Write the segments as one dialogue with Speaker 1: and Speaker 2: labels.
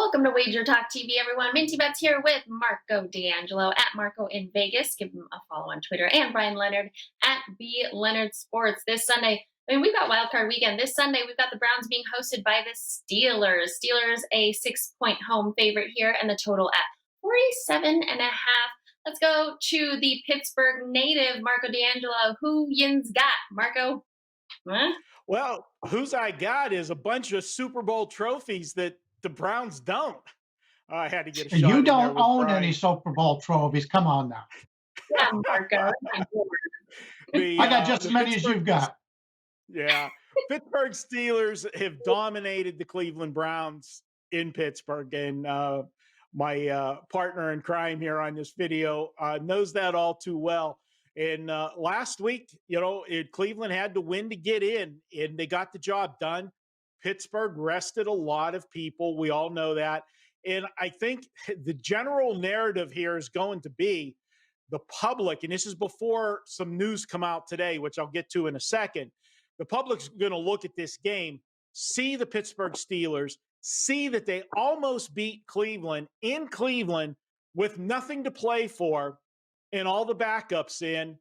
Speaker 1: Welcome to WagerTalk TV, everyone. Minty Bets here with Marco D'Angelo at Marco in Vegas. Give him a follow on Twitter, and Brian Leonard at B Leonard Sports. This Sunday, we've got Wild Card Weekend. This Sunday, we've got the Browns being hosted by the Steelers. Steelers a 6-point home favorite here, and the total at 47.5. Let's go to the Pittsburgh native, Marco D'Angelo. Who yins got? Marco? Huh?
Speaker 2: Well, who's I got is a bunch of Super Bowl trophies that the Browns don't. I had to get a
Speaker 3: You
Speaker 2: shot in there
Speaker 3: don't
Speaker 2: with
Speaker 3: own any
Speaker 2: Brian.
Speaker 3: Super Bowl trophies. Come on now.
Speaker 1: Yeah, Marco.
Speaker 2: The
Speaker 3: I got just
Speaker 2: the
Speaker 3: as many as
Speaker 2: Pittsburgh,
Speaker 3: you've got.
Speaker 2: yeah, Pittsburgh Steelers have dominated the Cleveland Browns in Pittsburgh, and my partner in crime here on this video knows that all too well. And last week, Cleveland had to win to get in, and they got the job done. Pittsburgh rested a lot of people. We all know that. And I think the general narrative here is going to be the public, and this is before some news come out today, which I'll get to in a second. The public's going to look at this game, see the Pittsburgh Steelers, see that they almost beat Cleveland in Cleveland with nothing to play for and all the backups in.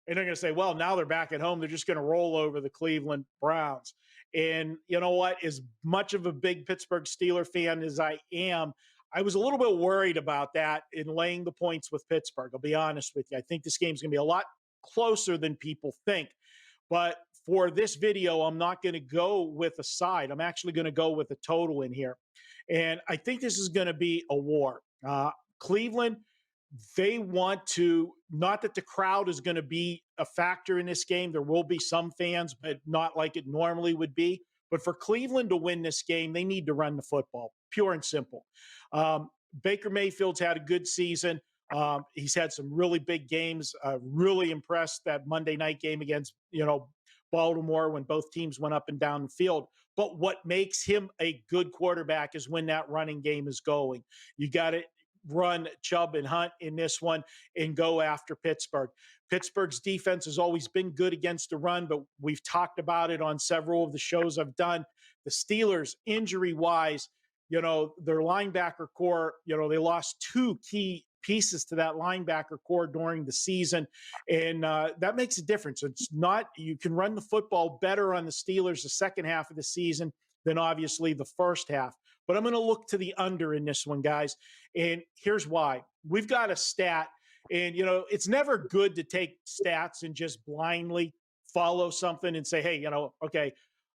Speaker 2: And they're going to say, well, now they're back at home. They're just going to roll over the Cleveland Browns. And you know what? As much of a big Pittsburgh Steeler fan as I am, I was a little bit worried about that in laying the points with Pittsburgh. I'll be honest with you. I think this game's going to be a lot closer than people think. But for this video, I'm not going to go with a side. I'm actually going to go with a total in here. And I think this is going to be a war. Cleveland, they want to, not that the crowd is going to be a factor in this game. There will be some fans, but not like it normally would be. But for Cleveland to win this game, they need to run the football, pure and simple. Baker Mayfield's had a good season. He's had some really big games. Really impressed that Monday night game against, Baltimore, when both teams went up and down the field. But what makes him a good quarterback is when that running game is going. You got to run Chubb and Hunt in this one and go after Pittsburgh. Pittsburgh's defense has always been good against the run, but we've talked about it on several of the shows I've done. The Steelers, injury-wise, their linebacker core, they lost two key pieces to that linebacker core during the season, and that makes a difference. It's not, you can run the football better on the Steelers the second half of the season than obviously the first half. But I'm going to look to the under in this one, guys. And here's why. We've got a stat, and, it's never good to take stats and just blindly follow something and say, hey, okay,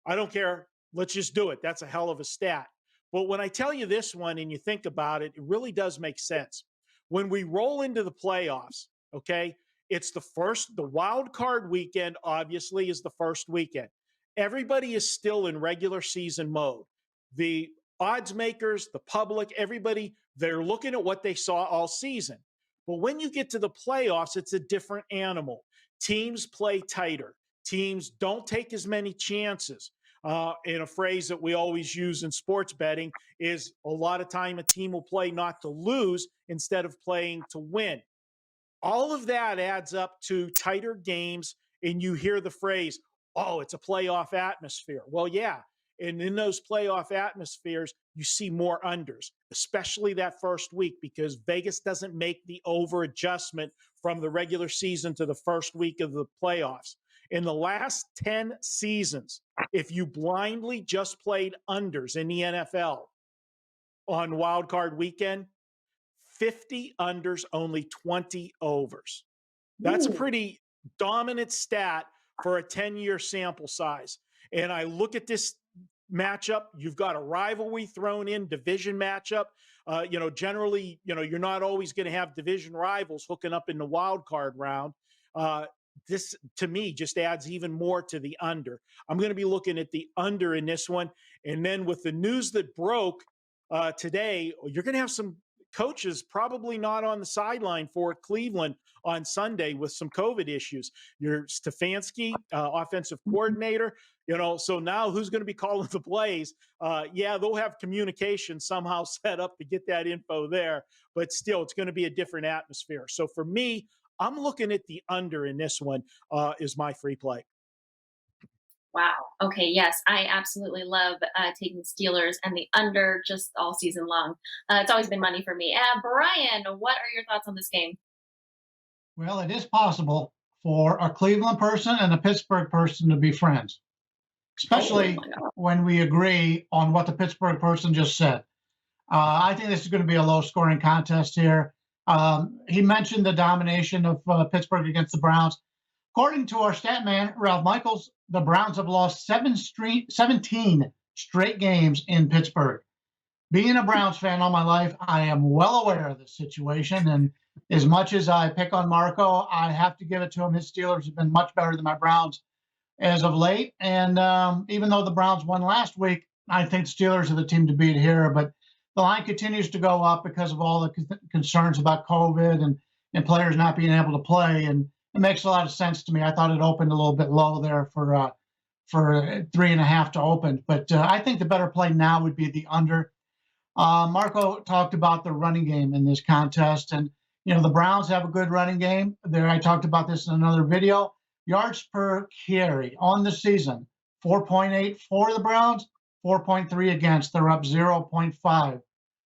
Speaker 2: I don't care. Let's just do it. That's a hell of a stat. But when I tell you this one and you think about it, it really does make sense. When we roll into the playoffs, okay, it's the wild card weekend, obviously, is the first weekend. Everybody is still in regular season mode. The odds makers, the public, everybody, they're looking at what they saw all season. But when you get to the playoffs, it's a different animal. Teams play tighter. Teams don't take as many chances. And a phrase that we always use in sports betting is a lot of time a team will play not to lose instead of playing to win. All of that adds up to tighter games, and you hear the phrase, oh, it's a playoff atmosphere. Well, yeah. And in those playoff atmospheres, you see more unders, especially that first week, because Vegas doesn't make the over adjustment from the regular season to the first week of the playoffs. In the last 10 seasons, if you blindly just played unders in the NFL on wild card weekend, 50 unders, only 20 overs. That's a pretty dominant stat for a 10-year sample size. And I look at this matchup. You've got a rivalry thrown in, division matchup. Generally, you're not always going to have division rivals hooking up in the wild card round. This, to me, just adds even more to the under. I'm going to be looking at the under in this one. And then with the news that broke today, you're going to have some coaches probably not on the sideline for Cleveland on Sunday with some COVID issues. Your Stefanski, offensive coordinator, so now who's going to be calling the plays? They'll have communication somehow set up to get that info there, but still it's going to be a different atmosphere. So for me, I'm looking at the under in this one is my free play.
Speaker 1: Wow. Okay. Yes, I absolutely love taking Steelers and the under just all season long. It's always been money for me. Brian, what are your thoughts on this game?
Speaker 3: Well, it is possible for a Cleveland person and a Pittsburgh person to be friends,
Speaker 1: Oh
Speaker 3: especially
Speaker 1: my God.
Speaker 3: when we agree on what the Pittsburgh person just said. I think this is going to be a low scoring contest here. He mentioned the domination of Pittsburgh against the Browns. According to our stat man, Ralph Michaels, the Browns have lost 17 straight games in Pittsburgh. Being a Browns fan all my life, I am well aware of this situation. And as much as I pick on Marco, I have to give it to him. His Steelers have been much better than my Browns as of late. And even though the Browns won last week, I think the Steelers are the team to beat here. But the line continues to go up because of all the concerns about COVID and players not being able to play. And it makes a lot of sense to me. I thought it opened a little bit low there for 3.5 to open. But I think the better play now would be the under. Marco talked about the running game in this contest, and the Browns have a good running game. There, I talked about this in another video. Yards per carry on the season: 4.8 for the Browns, 4.3 against. They're up 0.5.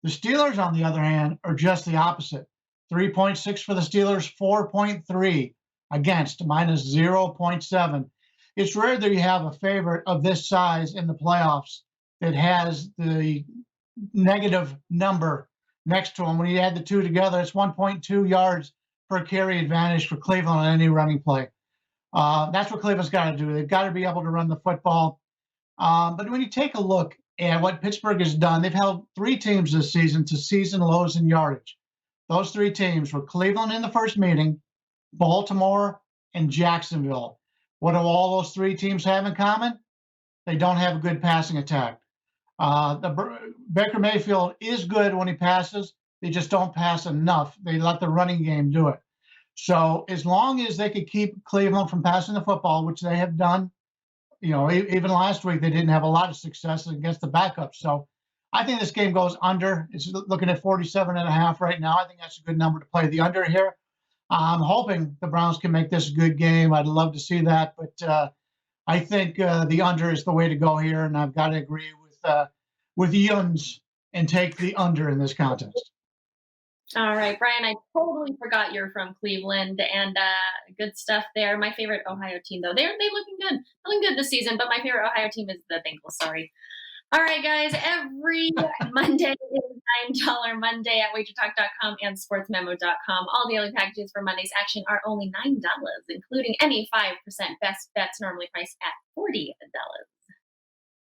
Speaker 3: The Steelers, on the other hand, are just the opposite: 3.6 for the Steelers, 4.3 against, minus 0.7. It's rare that you have a favorite of this size in the playoffs that has the negative number next to them. When you add the two together, it's 1.2 yards per carry advantage for Cleveland on any running play. That's what Cleveland's got to do. They've got to be able to run the football. But when you take a look at what Pittsburgh has done, they've held three teams this season to season lows in yardage. Those three teams were Cleveland in the first meeting, Baltimore, and Jacksonville. What do all those three teams have in common? They don't have a good passing attack. Baker Mayfield is good when he passes. They just don't pass enough. They let the running game do it. So as long as they could keep Cleveland from passing the football, which they have done, even last week they didn't have a lot of success against the backups. So I think this game goes under. It's looking at 47.5 right now. I think that's a good number to play the under here. I'm hoping the Browns can make this a good game. I'd love to see that, but I think the under is the way to go here, and I've got to agree with Yuns and take the under in this contest.
Speaker 1: All right, Brian, I totally forgot you're from Cleveland, and good stuff there. My favorite Ohio team, though, they're looking good this season. But my favorite Ohio team is the Bengals. Sorry. All right, guys. Every Monday is $9 Monday at WagerTalk.com and SportsMemo.com. All daily packages for Monday's action are only $9, including any 5% best bets, normally priced at $40.